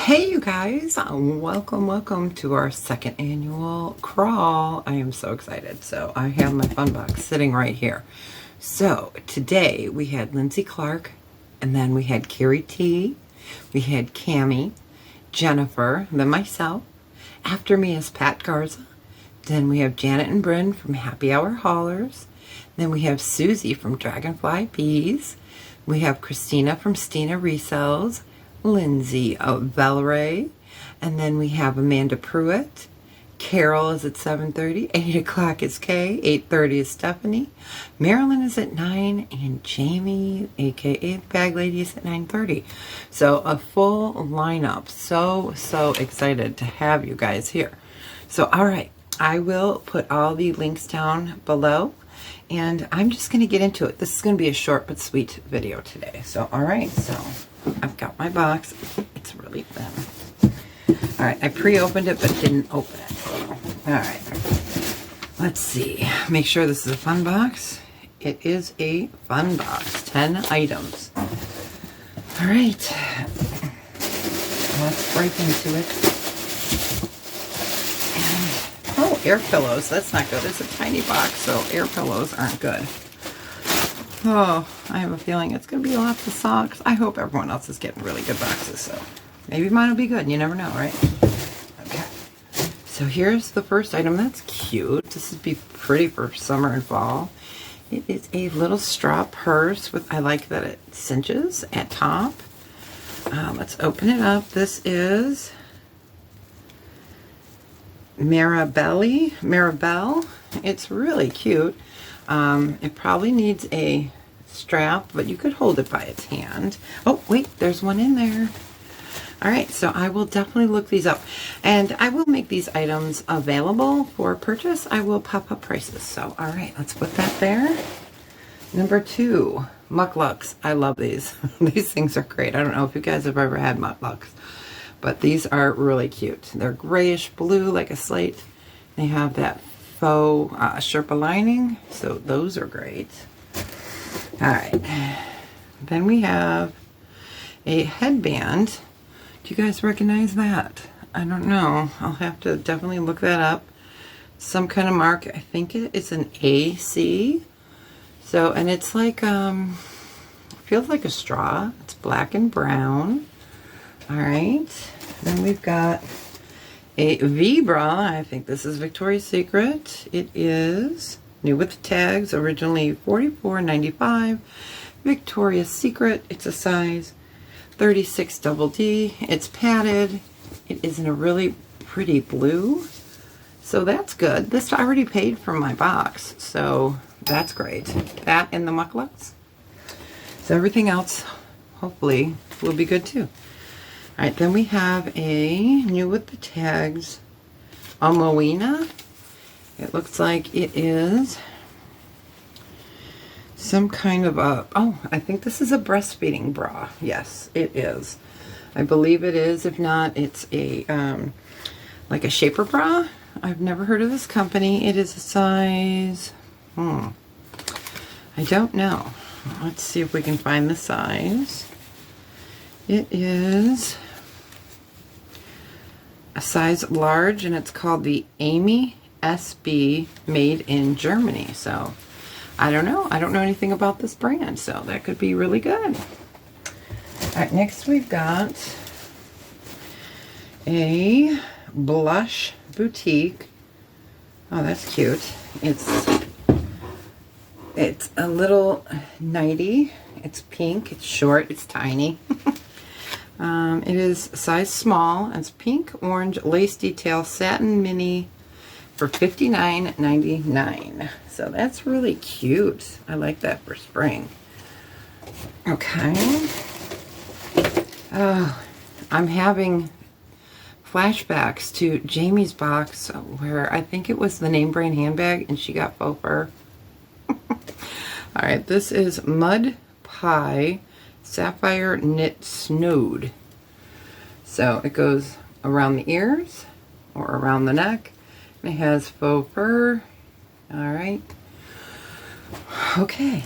Hey you guys, welcome to our second annual crawl. I am so excited. So I have my fun box sitting right here. So today we had Lindsey Clark, and then we had Kari T, we had Cammy, Jennifer, then myself. After me is Garza. Then we have Janet and Brynne from Happy Hour Haulers. Then we have Suzie from Dragonfly Bees. We have Christina from Stina Resells. Lindsay Velarde, and then we have Amanda Pruitt. Carol is at 7:30. 8 o'clock is Kay. 8:30 is Stephanie. Marilyn is at 9, and Jamie, aka Bag Lady, is at 9:30. So a full lineup. So excited to have you guys here. So all right, I will put all the links down below, and I'm just going to get into it. This is going to be a short but sweet video today. So all right, so I've got my box. It's really thin. All right, I pre-opened it but didn't open it. So, all right, let's see. Make sure this is a fun box. It is a fun box. 10 items. All right, let's break into it. And, oh, air pillows. That's not good. It's a tiny box, so air pillows aren't good. Oh, I have a feeling it's going to be lots of socks. I hope everyone else is getting really good boxes, so maybe mine will be good. You never know, right? Okay. So here's the first item. That's cute. This would be pretty for summer and fall. It is a little straw purse with, I like that it cinches at top. Let's open it up. This is Maribel. It's really cute. It probably needs a strap, but you could hold it by its hand. Oh, wait, there's one in there. All right, so I will definitely look these up, and I will make these items available for purchase. I will pop up prices. So, all right, let's put that there. Number 2, mucklucks. I love these. These things are great. I don't know if you guys have ever had mucklucks, but these are really cute. They're grayish blue, like a slate. They have that faux Sherpa lining, so those are great. All right, then we have a headband. Do you guys recognize that? I don't know. I'll have to definitely look that up. Some kind of mark. I think it's an AC. So, and it's like it feels like a straw. It's black and brown. All right, then we've got a V-bra. I think this is Victoria's Secret. It is new with the tags, originally $44.95. Victoria's Secret. It's a size 36 double D. It's padded. It is in a really pretty blue. So that's good. This I already paid for my box, so that's great. That and the mucklucks. So everything else, hopefully, will be good too. All right, then we have a new with the tags, a Moina. It looks like it is some kind of a, oh, I think this is a breastfeeding bra. Yes, it is. I believe it is. If not, it's a, like a shaper bra. I've never heard of this company. It is a size, I don't know. Let's see if we can find the size. It is a size large, and it's called the Amy SB, made in Germany. So I don't know. I don't know anything about this brand, so that could be really good. All right, next we've got a blush boutique. Oh, that's cute. It's a little nightie. It's pink. It's short. It's tiny. It is size small. It's pink, orange, lace detail, satin mini for $59.99. So that's really cute. I like that for spring. Okay. Oh, I'm having flashbacks to Jamie's box where I think it was the name brand handbag and she got faux fur. All right, this is Mud Pie Sapphire Knit Snood. So it goes around the ears or around the neck. And it has faux fur. All right. Okay.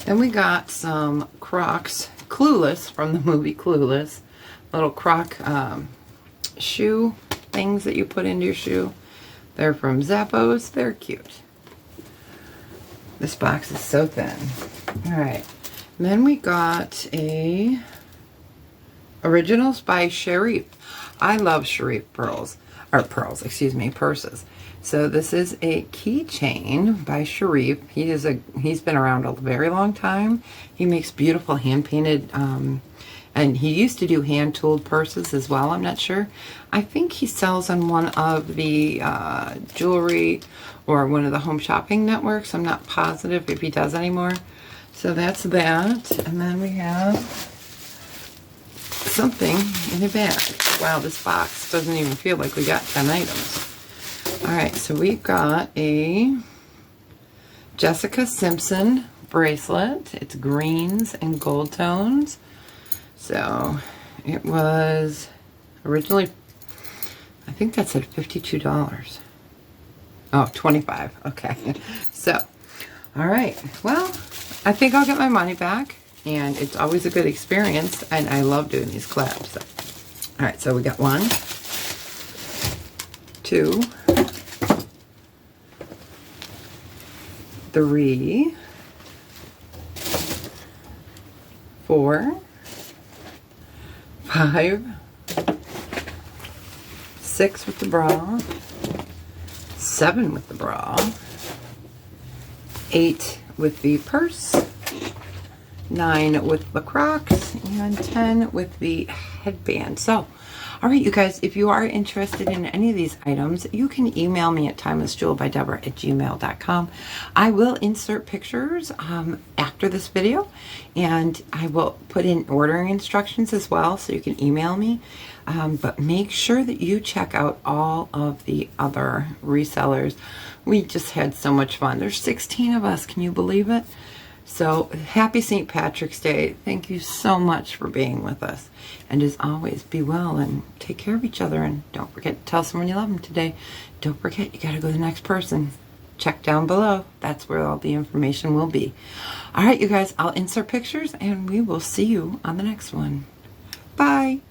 Then we got some Crocs Clueless from the movie Clueless. little croc shoe things that you put into your shoe. They're from Zappos. They're cute. This box is so thin. Alright. Then we got a Originals by Sharif. I love Sharif purses. So this is a keychain by Sharif. He's been around a very long time. He makes beautiful hand-painted, and he used to do hand-tooled purses as well. I'm not sure. I think he sells on one of the jewelry or one of the home shopping networks. I'm not positive if he does anymore. So that's that. And then we have something in a bag. Wow, this box doesn't even feel like we got 10 items. Alright, so we've got a Jessica Simpson bracelet. It's greens and gold tones. So it was originally, I think that said $52. Oh, $25. Okay. So, alright. Well, I think I'll get my money back. And it's always a good experience. And I love doing these collabs. So. Alright, so we got 1, 2, 3, 4, 5, 6 with the bra, 7 with the bra, 8 with the purse, 9 with the Crocs, and 10 with the headband. So, alright you guys, if you are interested in any of these items, you can email me at timelessjewelbydebra@gmail.com. I will insert pictures after this video, and I will put in ordering instructions as well, so you can email me. But make sure that you check out all of the other resellers. We just had so much fun. There's 16 of us. Can you believe it? So, happy St. Patrick's Day. Thank you so much for being with us. And as always, be well and take care of each other. And don't forget to tell someone you love them today. Don't forget, you got to go to the next person. Check down below. That's where all the information will be. All right, you guys, I'll insert pictures and we will see you on the next one. Bye.